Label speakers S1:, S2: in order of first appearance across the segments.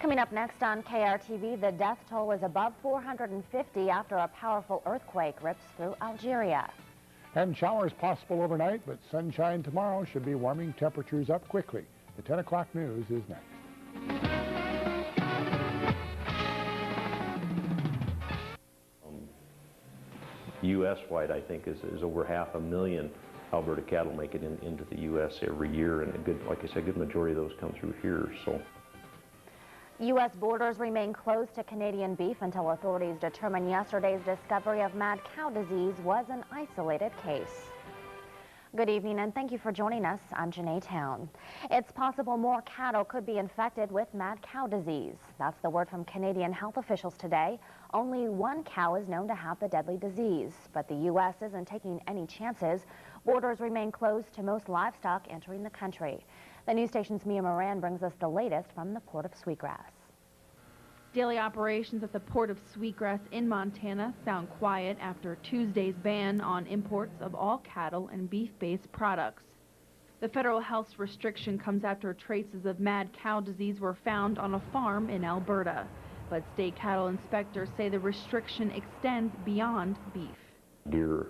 S1: Coming up next on KRTV, the death toll is above 450 after a powerful earthquake rips through Algeria.
S2: And showers possible overnight, but sunshine tomorrow should be warming temperatures up quickly. The 10 o'clock news is next.
S3: U.S.-wide, I think, is over 500,000 Alberta cattle make it into the U.S. every year, and a good, like I said, a good majority of those come through here. So,
S1: U.S. borders remain closed to Canadian beef until authorities determine yesterday's discovery of mad cow disease was an isolated case. Good evening and thank you for joining us. I'm Janae Town. It's possible more cattle could be infected with mad cow disease. That's the word from Canadian health officials today. Only one cow is known to have the deadly disease, but the U.S. isn't taking any chances. Borders remain closed to most livestock entering the country. The news station's Mia Moran brings us the latest from the Port of Sweetgrass.
S4: Daily operations at the Port of Sweetgrass in Montana sound quiet after Tuesday's ban on imports of all cattle and beef-based products. The federal health restriction comes after traces of mad cow disease were found on a farm in Alberta. But state cattle inspectors say the restriction extends beyond beef.
S3: Deer,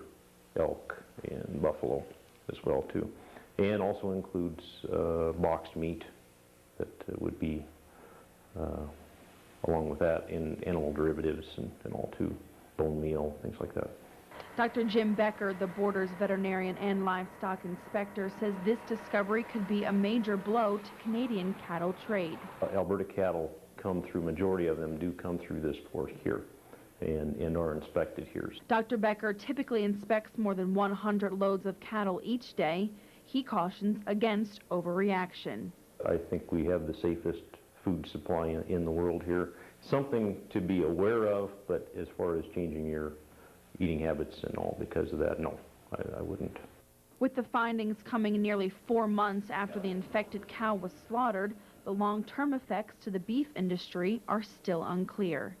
S3: elk, and buffalo as well too, and also includes boxed meat that would be along with that in animal derivatives and all too, bone meal, things like that.
S4: Dr. Jim Becker, the border's veterinarian and livestock inspector, says this discovery could be a major blow to Canadian cattle trade.
S3: Alberta cattle come through, majority of them do come through this port here and are inspected here.
S4: Dr. Becker typically inspects more than 100 loads of cattle each day. He cautions against overreaction.
S3: I think we have the safest food supply in the world here. Something to be aware of, but as far as changing your eating habits and all because of that, no, I wouldn't.
S4: With the findings coming nearly 4 months after the infected cow was slaughtered, the long-term effects to the beef industry are still unclear.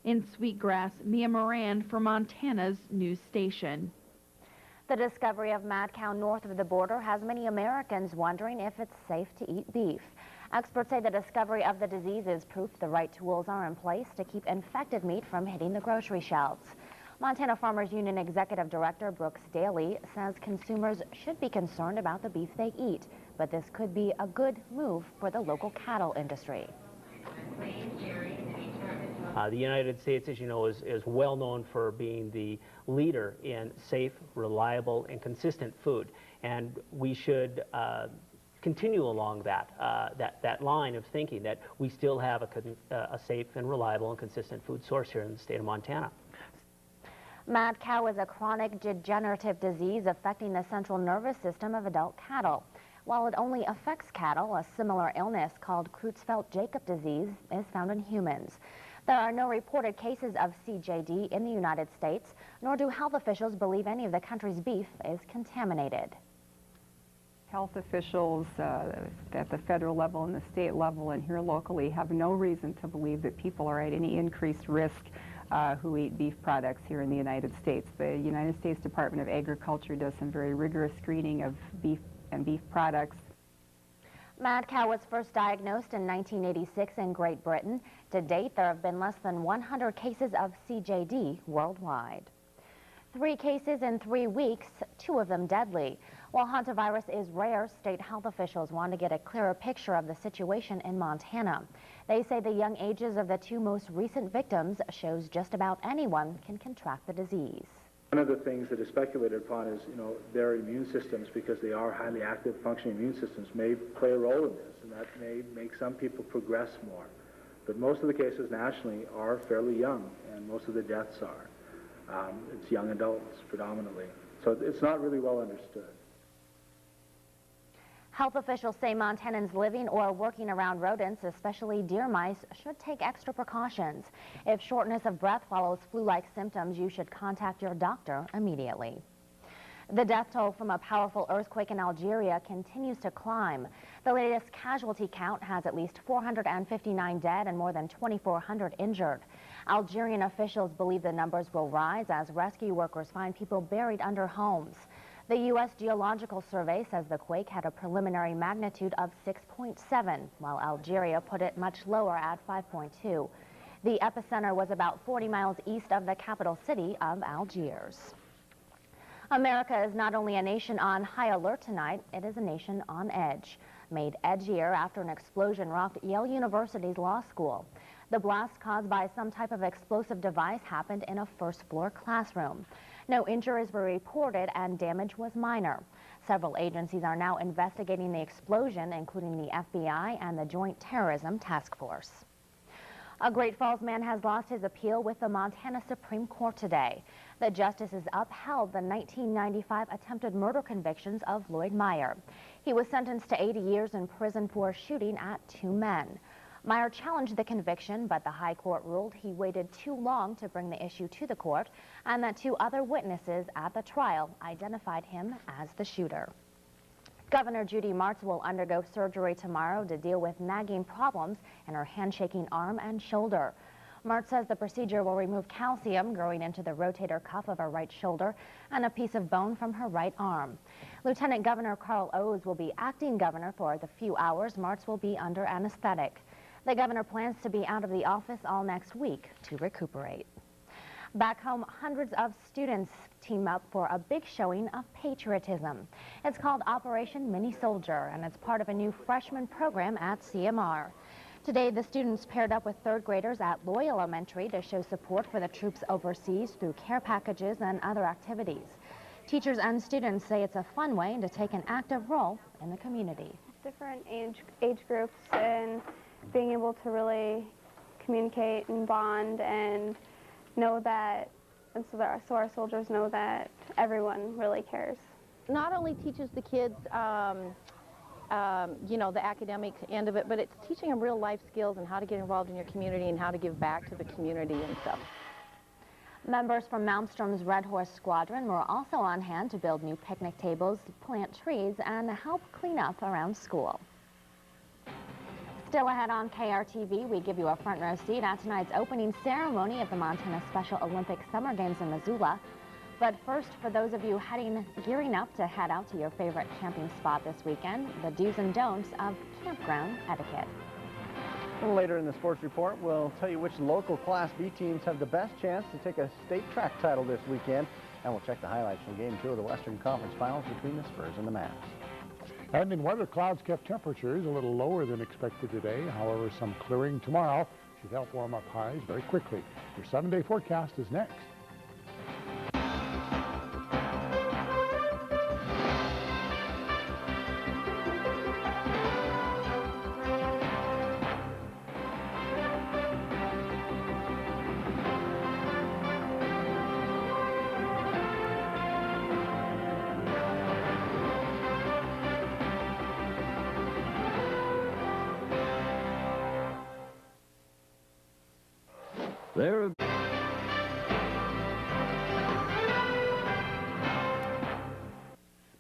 S4: In Sweetgrass, Mia Moran for Montana's news station.
S1: The discovery of mad cow north of the border has many Americans wondering if it's safe to eat beef. Experts say the discovery of the disease is proof the right tools are in place to keep infected meat from hitting the grocery shelves. Montana Farmers Union Executive Director Brooks Daly says consumers should be concerned about the beef they eat, but this could be a good move for the local cattle industry.
S5: The United States, as you know, is well known for being the leader in safe, reliable, and consistent food. And we should continue along that line of thinking that we still have a safe and reliable and consistent food source here in the state of Montana.
S1: Mad cow is a chronic degenerative disease affecting the central nervous system of adult cattle. While it only affects cattle, a similar illness called Creutzfeldt-Jakob disease is found in humans. There are no reported cases of CJD in the United States, nor do health officials believe any of the country's beef is contaminated.
S6: Health officials at the federal level and the state level and here locally have no reason to believe that people are at any increased risk who eat beef products here in the United States. The United States Department of Agriculture does some very rigorous screening of beef and beef products.
S1: Mad cow was first diagnosed in 1986 in Great Britain. To date, there have been less than 100 cases of CJD worldwide. 3 cases in 3 weeks, 2 of them deadly. While hantavirus is rare, state health officials want to get a clearer picture of the situation in Montana. They say the young ages of the 2 most recent victims shows just about anyone can contract the disease.
S7: One of the things that is speculated upon is, their immune systems, because they are highly active functioning immune systems, may play a role in this, and that may make some people progress more. But most of the cases nationally are fairly young, and most of the deaths are. It's young adults predominantly. So it's not really well understood.
S1: Health officials say Montanans living or working around rodents, especially deer mice, should take extra precautions. If shortness of breath follows flu-like symptoms, you should contact your doctor immediately. The death toll from a powerful earthquake in Algeria continues to climb. The latest casualty count has at least 459 dead and more than 2,400 injured. Algerian officials believe the numbers will rise as rescue workers find people buried under homes. The U.S. Geological Survey says the quake had a preliminary magnitude of 6.7, while Algeria put it much lower at 5.2. The epicenter was about 40 miles east of the capital city of Algiers. America is not only a nation on high alert tonight, it is a nation on edge. Made edgier after an explosion rocked Yale University's law school. The blast caused by some type of explosive device happened in a first-floor classroom. No injuries were reported and damage was minor. Several agencies are now investigating the explosion, including the FBI and the Joint Terrorism Task Force. A Great Falls man has lost his appeal with the Montana Supreme Court today. The justices upheld the 1995 attempted murder convictions of Lloyd Meyer. He was sentenced to 80 years in prison for shooting at 2 men. Meyer challenged the conviction, but the High Court ruled he waited too long to bring the issue to the court and that 2 other witnesses at the trial identified him as the shooter. Governor Judy Martz will undergo surgery tomorrow to deal with nagging problems in her hand-shaking arm and shoulder. Martz says the procedure will remove calcium growing into the rotator cuff of her right shoulder and a piece of bone from her right arm. Lieutenant Governor Carl O's will be acting governor for the few hours Martz will be under anesthetic. The governor plans to be out of the office all next week to recuperate. Back home, hundreds of students team up for a big showing of patriotism. It's called Operation Mini Soldier, and it's part of a new freshman program at CMR. Today, the students paired up with 3rd graders at Loy Elementary to show support for the troops overseas through care packages and other activities. Teachers and students say it's a fun way to take an active role in the community.
S8: Different age groups and being able to really communicate and bond and know that, and so our soldiers know that everyone really cares.
S9: Not only teaches the kids, you know, the academic end of it, but it's teaching them real life skills and how to get involved in your community and how to give back to the community and stuff.
S1: Members from Malmstrom's Red Horse Squadron were also on hand to build new picnic tables, plant trees, and help clean up around school. Still ahead on KRTV, we give you a front row seat at tonight's opening ceremony of the Montana Special Olympic Summer Games in Missoula. But first, for those of you gearing up to head out to your favorite camping spot this weekend, the do's and don'ts of campground etiquette.
S10: A little later in the sports report, we'll tell you which local Class B teams have the best chance to take a state track title this weekend. And we'll check the highlights from Game 2 of the Western Conference Finals between the Spurs and the Mavs.
S2: And in weather, clouds kept temperatures a little lower than expected today. However, some clearing tomorrow should help warm up highs very quickly. Your 7-day forecast is next.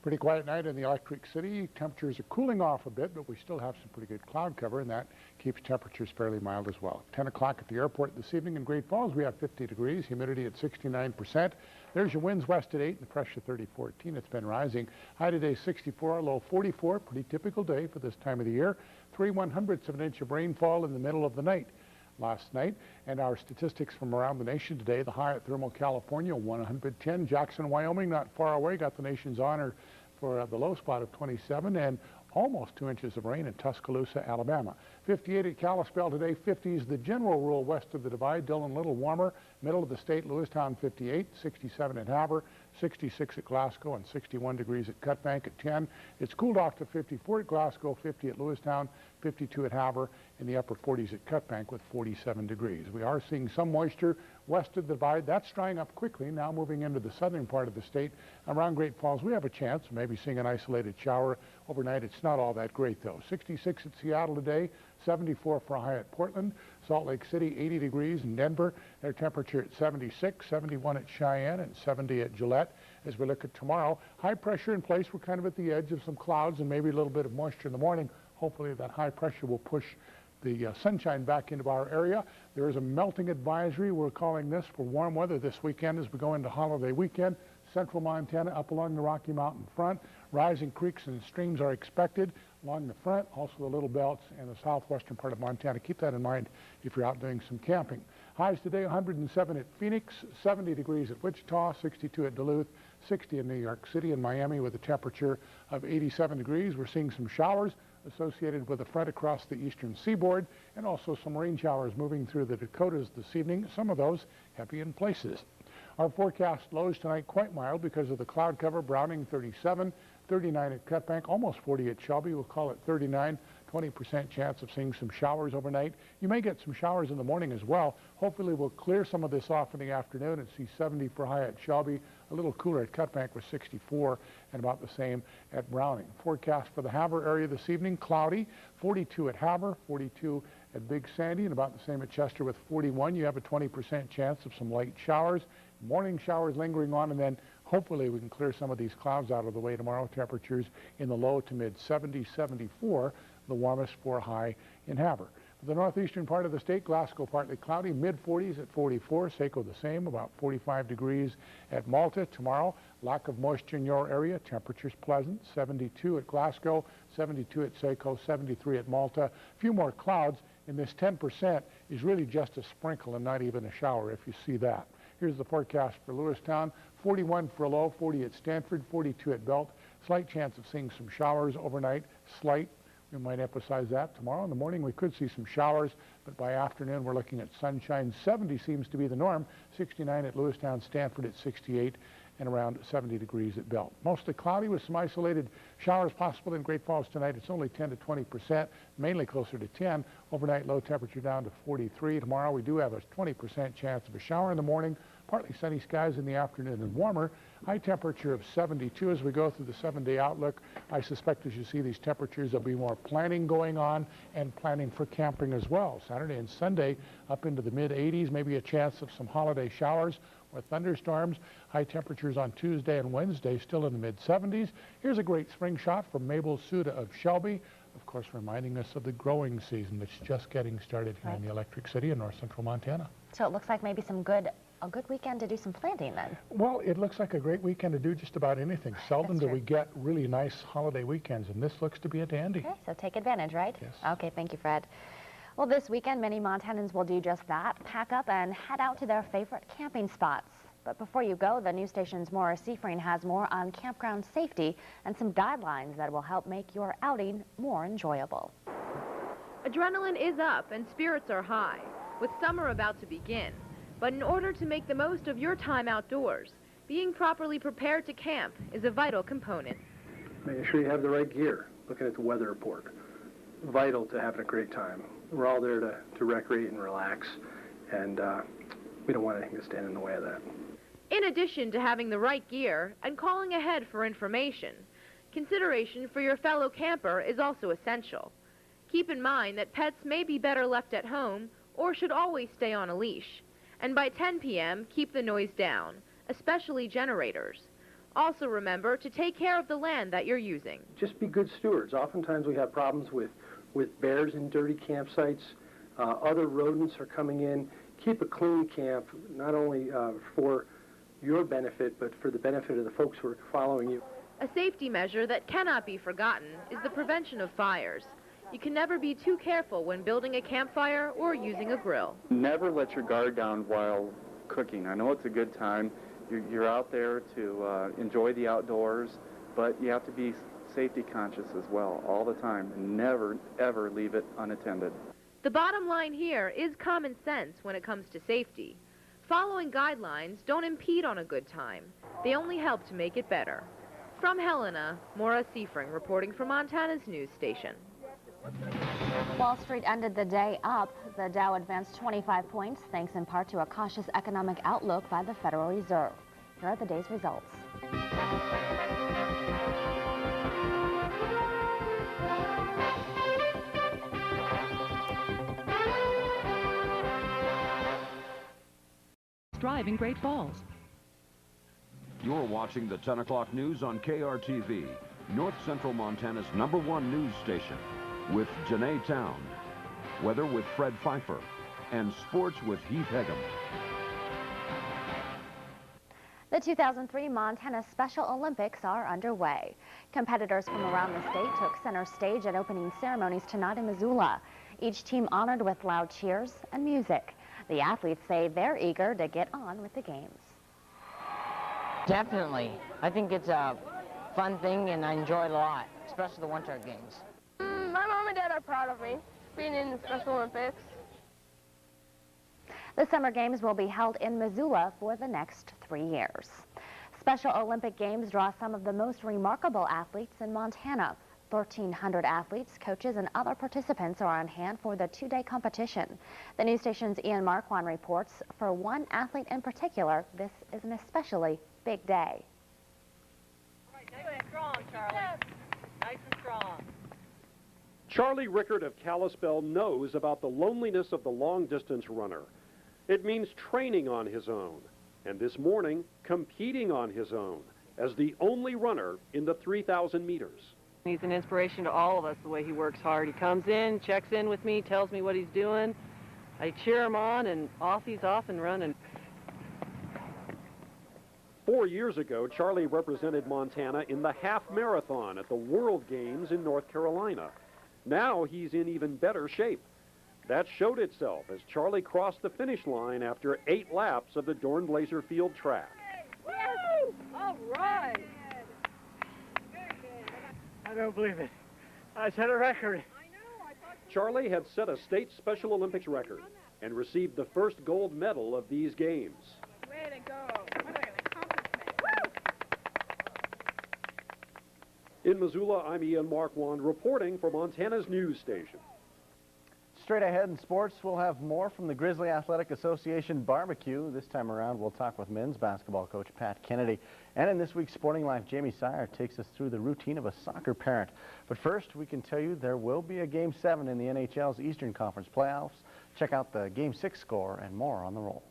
S2: Pretty quiet night in the Electric City. Temperatures are cooling off a bit, but we still have some pretty good cloud cover, and that keeps temperatures fairly mild as well. 10 o'clock at the airport this evening in Great Falls, we have 50 degrees, humidity at 69%. There's your winds west at 8 and the pressure 30-14. It's been rising. High today 64, low 44. Pretty typical day for this time of the year. 3/100ths of an inch of rainfall in the middle of the night last night. And our statistics from around the nation today, the high at Thermal, California, 110. Jackson, Wyoming, not far away, got the nation's honor for the low spot of 27, and almost 2 inches of rain in Tuscaloosa, Alabama. 58 at Kalispell today. 50 is the general rule west of the divide. Dillon a little warmer. Middle of the state, Lewistown 58, 67 at Havre, 66 at Glasgow, and 61 degrees at Cutbank at 10. It's cooled off to 54 at Glasgow, 50 at Lewistown, 52 at Havre, in the upper 40s at Cutbank with 47 degrees. We are seeing some moisture west of the divide. That's drying up quickly. Now moving into the southern part of the state around Great Falls, we have a chance of maybe seeing an isolated shower overnight. It's not all that great though. 66 at Seattle today, 74 for a high at Portland. Salt Lake City, 80 degrees in Denver. Their temperature at 76, 71 at Cheyenne, and 70 at Gillette. As we look at tomorrow, high pressure in place. We're kind of at the edge of some clouds and maybe a little bit of moisture in the morning. Hopefully that high pressure will push the sunshine back into our area. There is a melting advisory, we're calling this, for warm weather this weekend as we go into holiday weekend. central Montana up along the Rocky Mountain front. Rising creeks and streams are expected along the front, also the little belts and the southwestern part of Montana. Keep that in mind if you're out doing some camping. Highs today, 107 at Phoenix, 70 degrees at Wichita, 62 at Duluth, 60 in New York City and Miami with a temperature of 87 degrees. We're seeing some showers associated with a front across the eastern seaboard and also some rain showers moving through the Dakotas this evening, some of those heavy in places. Our forecast lows tonight quite mild because of the cloud cover. Browning 37, 39 at Cutbank, almost 40 at Shelby. We'll call it 39, 20% chance of seeing some showers overnight. You may get some showers in the morning as well. Hopefully we'll clear some of this off in the afternoon and see 70 for high at Shelby, a little cooler at Cutbank with 64 and about the same at Browning. Forecast for the Havre area this evening, cloudy, 42 at Havre, 42 at Big Sandy, and about the same at Chester with 41. You have a 20% chance of some light showers. Morning showers lingering on, and then hopefully we can clear some of these clouds out of the way tomorrow. Temperatures in the low to mid 70s, 74, the warmest for high in Havre. For the northeastern part of the state, Glasgow partly cloudy, mid 40s at 44. Saco the same, about 45 degrees at Malta. Tomorrow, lack of moisture in your area, temperatures pleasant, 72 at Glasgow, 72 at Saco, 73 at Malta. A few more clouds, and this 10% is really just a sprinkle and not even a shower if you see that. Here's the forecast for Lewistown, 41 for a low, 40 at Stanford, 42 at Belt. Slight chance of seeing some showers overnight, slight. We might emphasize that. Tomorrow in the morning we could see some showers, but by afternoon we're looking at sunshine. 70 seems to be the norm, 69 at Lewistown, Stanford at 68, and around 70 degrees at Belt. Mostly cloudy with some isolated showers possible in Great Falls tonight. It's only 10 to 20%, mainly closer to 10. Overnight low temperature down to 43. Tomorrow we do have a 20% chance of a shower in the morning, partly sunny skies in the afternoon and warmer. High temperature of 72 as we go through the 7-day outlook. I suspect as you see these temperatures there'll be more planning going on and planning for camping as well. Saturday and Sunday up into the mid 80s, maybe a chance of some holiday showers or thunderstorms. High temperatures on Tuesday and Wednesday still in the mid 70s. Here's a great spring shot from Mabel Suda of Shelby, of course reminding us of the growing season that's just getting started here in the Electric City in north central Montana.
S1: So it looks like maybe a good weekend to do some planting then.
S2: Well, it looks like a great weekend to do just about anything. Seldom do we get really nice holiday weekends, and this looks to be a dandy.
S1: Okay, so take advantage, right?
S2: Yes.
S1: Okay, thank you, Fred. Well, this weekend, many Montanans will do just that, pack up and head out to their favorite camping spots. But before you go, the news station's Maura Seafring has more on campground safety and some guidelines that will help make your outing more enjoyable.
S4: Adrenaline is up and spirits are high, with summer about to begin. But in order to make the most of your time outdoors, being properly prepared to camp is a vital component.
S11: Making sure you have the right gear, looking at the weather report. Vital to having a great time. We're all there to recreate and relax, and we don't want anything to stand in the way of that.
S4: In addition to having the right gear and calling ahead for information, consideration for your fellow camper is also essential. Keep in mind that pets may be better left at home or should always stay on a leash. And by 10 p.m., keep the noise down, especially generators. Also remember to take care of the land that you're using.
S11: Just be good stewards. Oftentimes we have problems with bears in dirty campsites. Other rodents are coming in. Keep a clean camp, not only for your benefit, but for the benefit of the folks who are following you.
S4: A safety measure that cannot be forgotten is the prevention of fires. You can never be too careful when building a campfire or using a grill.
S12: Never let your guard down while cooking. I know it's a good time. You're out there to enjoy the outdoors, but you have to be safety conscious as well all the time. Never, ever leave it unattended.
S4: The bottom line here is common sense when it comes to safety. Following guidelines don't impede on a good time. They only help to make it better. From Helena, Maura Seafring reporting for Montana's news station.
S1: Wall Street ended the day up. The Dow advanced 25 points, thanks in part to a cautious economic outlook by the Federal Reserve. Here are the day's results.
S13: Drive in Great Falls.
S14: You're watching the 10 o'clock news on KRTV, North Central Montana's #1 news station, with Janae Town, weather with Fred Pfeiffer, and sports with Heath Hegum.
S1: The The 2003 Montana Special Olympics are underway. Competitors from around the state took center stage at opening ceremonies tonight in Missoula. Each team honored with loud cheers and music. The athletes say they're eager to get on with the games.
S13: Definitely. I think it's a fun thing and I enjoy it a lot, especially the Winter Games.
S15: My mom and dad are proud of me being in the Special Olympics.
S1: The Summer Games will be held in Missoula for the next 3 years. Special Olympic Games draw some of the most remarkable athletes in Montana. 1,300 athletes, coaches, and other participants are on hand for the two-day competition. The news station's Ian Marquand reports for one athlete in particular, this is an especially big day.
S16: Nice and strong, Charlie. Nice and strong.
S17: Charlie Rickard of Kalispell knows about the loneliness of the long-distance runner. It means training on his own, and this morning, competing on his own, as the only runner in the 3,000 meters.
S16: He's an inspiration to all of us, the way he works hard. He comes in, checks in with me, tells me what he's doing. I cheer him on, and he's off and running.
S17: 4 years ago, Charlie represented Montana in the half marathon at the World Games in North Carolina. Now he's in even better shape. That showed itself as Charlie crossed the finish line after 8 laps of the Dornblaser Field track.
S16: Woo! All right!
S18: I don't believe it. I set a record.
S17: Charlie had set a state Special Olympics record and received the first gold medal of these games.
S16: Way to go! What an accomplishment!
S17: In Missoula, I'm Ian Marquand reporting for Montana's news station.
S10: Straight ahead in sports, we'll have more from the Grizzly Athletic Association barbecue. This time around, we'll talk with men's basketball coach Pat Kennedy. And in this week's Sporting Life, Jamie Sire takes us through the routine of a soccer parent. But first, we can tell you there will be a Game 7 in the NHL's Eastern Conference playoffs. Check out the Game 6 score and more on the roll.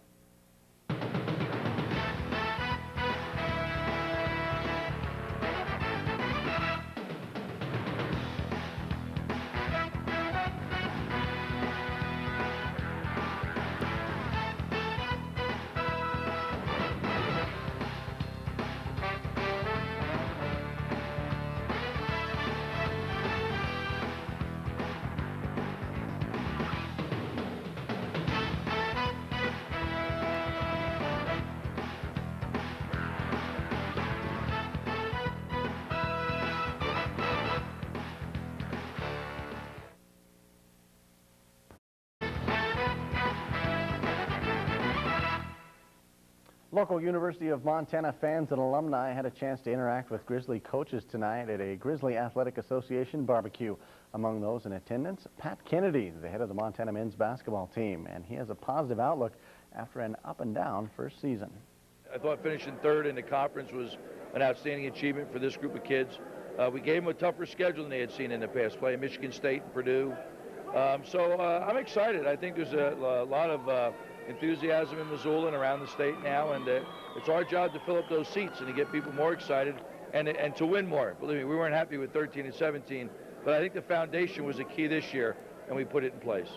S10: Local University of Montana fans and alumni had a chance to interact with Grizzly coaches tonight at a Grizzly Athletic Association barbecue. Among those in attendance, Pat Kennedy, the head of the Montana men's basketball team, and he has a positive outlook after an up-and-down first season.
S19: I thought finishing third in the conference was an outstanding achievement for this group of kids. We gave them a tougher schedule than they had seen in the past, playing Michigan State and Purdue. So I'm excited. I think there's a lot of enthusiasm in Missoula and around the state now, and it's our job to fill up those seats and to get people more excited and to win more. Believe me, we weren't happy with 13 and 17, but I think the foundation was a key this year, and we put it in place.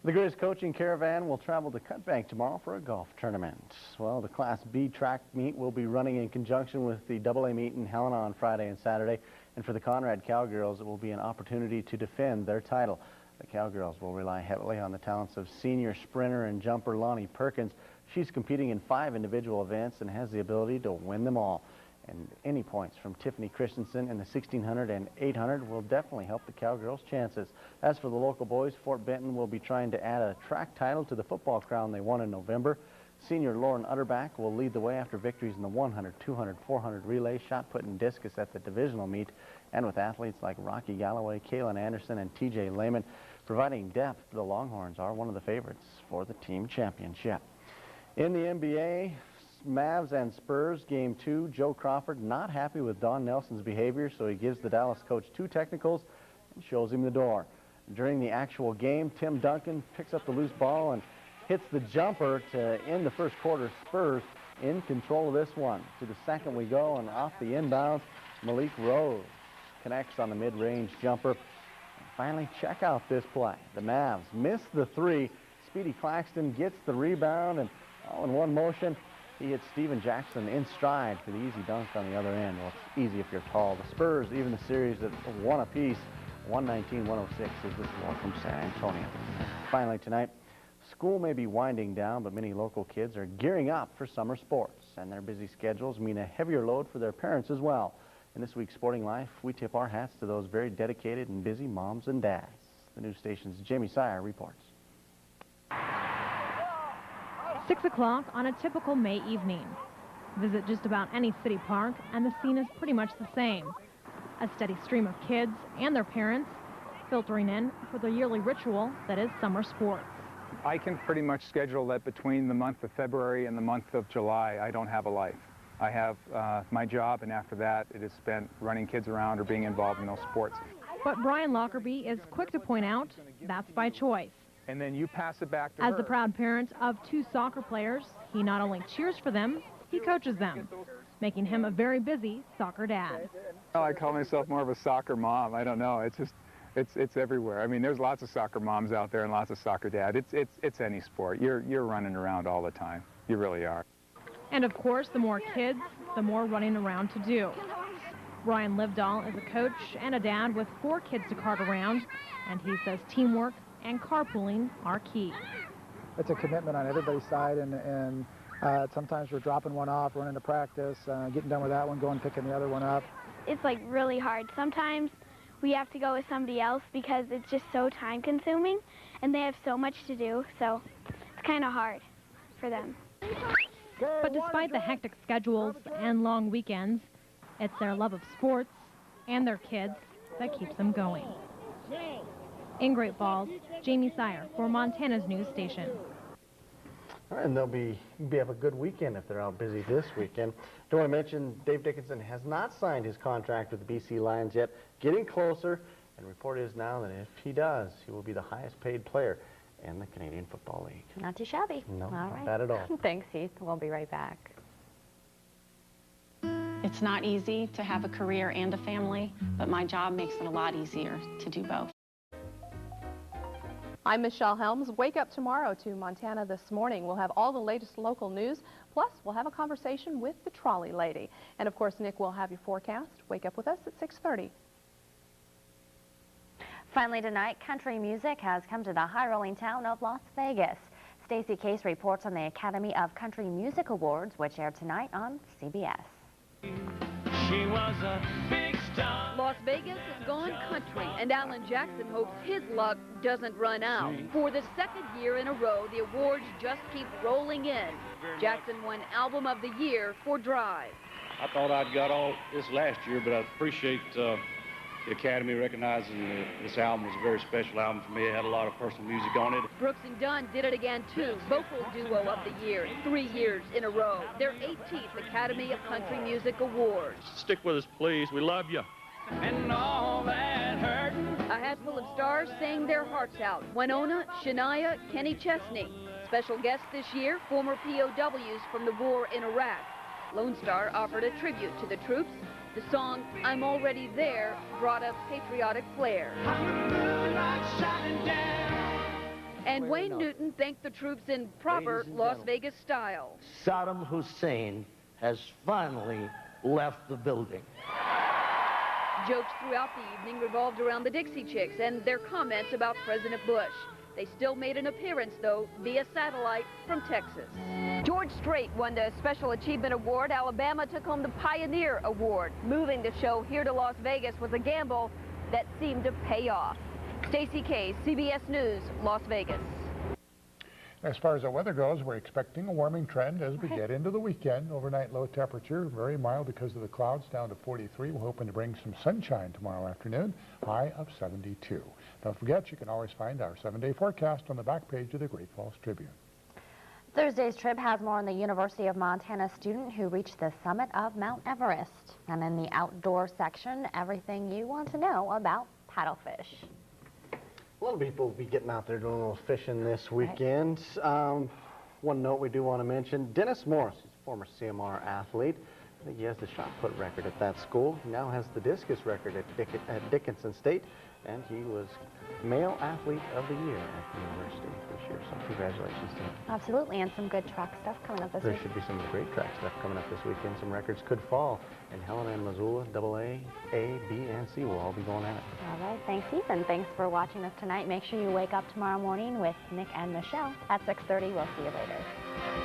S10: The Grizz coaching caravan will travel to Cutbank tomorrow for a golf tournament. Well, the Class B track meet will be running in conjunction with the AA meet in Helena on Friday and Saturday, and for the Conrad Cowgirls, it will be an opportunity to defend their title. The Cowgirls will rely heavily on the talents of senior sprinter and jumper Lonnie Perkins. She's competing in 5 individual events and has the ability to win them all. And any points from Tiffany Christensen in the 1600 and 800 will definitely help the Cowgirls' chances. As for the local boys, Fort Benton will be trying to add a track title to the football crown they won in November. Senior Lauren Utterback will lead the way after victories in the 100, 200, 400 relay, shot put, and discus at the divisional meet. And with athletes like Rocky Galloway, Kaylin Anderson, and TJ Lehman providing depth, the Longhorns are one of the favorites for the team championship. In the NBA, Mavs and Spurs, Game 2, Joe Crawford not happy with Don Nelson's behavior, so he gives the Dallas coach 2 technicals and shows him the door. During the actual game, Tim Duncan picks up the loose ball and hits the jumper to end the first quarter. Spurs in control of this one. To the second we go, and off the inbounds, Malik Rose connects on the mid-range jumper. And finally, check out this play. The Mavs miss the 3. Speedy Claxton gets the rebound, and all in one motion, He hit Steven Jackson in stride for the easy dunk on the other end. Well, it's easy if you're tall. The Spurs even the series at one apiece. 119-106 is this one from San Antonio. Finally tonight, school may be winding down, but many local kids are gearing up for summer sports, and their busy schedules mean a heavier load for their parents as well. In this week's Sporting Life, we tip our hats to those very dedicated and busy moms and dads. The news station's Jamie Sire reports.
S20: 6 o'clock on a typical May evening. Visit just about any city park, and the scene is pretty much the same. A steady stream of kids and their parents filtering in for the yearly ritual that is summer sports.
S21: I can pretty much schedule that between the month of February and the month of July. I don't have a life. I have my job, and after that, it is spent running kids around or being involved in those sports.
S20: But Brian Lockerbie is quick to point out that's by choice.
S21: And then you pass it back to
S20: As
S21: her.
S20: the proud parent of 2 soccer players, he not only cheers for them, he coaches them, making him a very busy soccer dad.
S21: I call myself more of a soccer mom. I don't know. It's just, it's everywhere. I mean, there's lots of soccer moms out there and lots of soccer dads. It's any sport. You're running around all the time. You really are.
S20: And of course, the more kids, the more running around to do. Brian Livedall is a coach and a dad with 4 kids to cart around, and he says teamwork and carpooling are key.
S22: It's a commitment on everybody's side, and sometimes we're dropping one off, running to practice, getting done with that one, going picking the other one up.
S8: It's like really hard. Sometimes we have to go with somebody else because it's just so time consuming and they have so much to do, so it's kind of hard for them.
S20: But despite the hectic schedules and long weekends, it's their love of sports and their kids that keeps them going. In Great Falls, Jamie Sire for Montana's news station.
S10: All right, and they'll have a good weekend if they're out busy this weekend. Don't want to mention Dave Dickinson has not signed his contract with the BC Lions yet, getting closer, and report is now that if he does, he will be the highest paid player in the Canadian Football League.
S1: Not too shabby.
S10: No,
S1: all
S10: not
S1: right.
S10: bad at all.
S1: Thanks, Heath. We'll be right back.
S23: It's not easy to have a career and a family, but my job makes it a lot easier to do both.
S24: I'm Michelle Helms. Wake up tomorrow to Montana This Morning. We'll have all the latest local news, plus we'll have a conversation with the trolley lady. And of course, Nick will have your forecast. Wake up with us at 6:30.
S1: Finally tonight, country music has come to the high-rolling town of Las Vegas. Stacey Case reports on the Academy of Country Music Awards, which aired tonight on CBS.
S25: She was a big star.
S26: Las Vegas has gone country, and Alan Jackson hopes his luck doesn't run out. For the second year in a row, the awards just keep rolling in. Jackson won Album of the Year for Drive.
S27: I thought I'd got all this last year, but I appreciate the Academy recognizing this album was a very special album for me. It had a lot of personal music on it.
S26: Brooks and Dunn did it again, too. Vocal Duo of the Year, 3 years in a row. Their 18th Academy of Country Music Awards.
S27: Stick with us, please. We love you.
S26: And all that hurting. A handful of stars sang their hearts out. Winona, Shania, Kenny Chesney. Special guests this year, former POWs from the war in Iraq. Lone Star offered a tribute to the troops. The song, I'm Already There, brought a patriotic flair. And Wayne Newton thanked the troops in proper Las Vegas style.
S28: Saddam Hussein has finally left the building.
S26: Jokes throughout the evening revolved around the Dixie Chicks and their comments about President Bush. They still made an appearance, though, via satellite from Texas. George Strait won the Special Achievement Award. Alabama took home the Pioneer Award. Moving the show here to Las Vegas was a gamble that seemed to pay off. Stacey Case, CBS News, Las Vegas.
S2: As far as the weather goes, we're expecting a warming trend as we get into the weekend. Overnight low temperature, very mild because of the clouds, down to 43. We're hoping to bring some sunshine tomorrow afternoon, high of 72. Don't forget, you can always find our 7-day forecast on the back page of the Great Falls Tribune.
S1: Thursday's trip has more on the University of Montana student who reached the summit of Mount Everest. And in the outdoor section, everything you want to know about paddlefish.
S10: A lot of people will be getting out there doing a little fishing this weekend. One note we do want to mention, Dennis Morris, he's a former CMR athlete. I think he has the shot put record at that school. He now has the discus record at Dickinson State, and he was Male Athlete of the Year at the university this year. So Congratulations to him.
S1: Absolutely, and some good track stuff coming up this
S10: There
S1: week.
S10: should be some great track stuff coming up this weekend. Some records could fall, and Helena and Missoula, AA, A, B, and C will all be going at it.
S1: All right, thanks, Ethan. Thanks for watching us tonight. Make sure you wake up tomorrow morning with Nick and Michelle at 6:30. We'll see you later.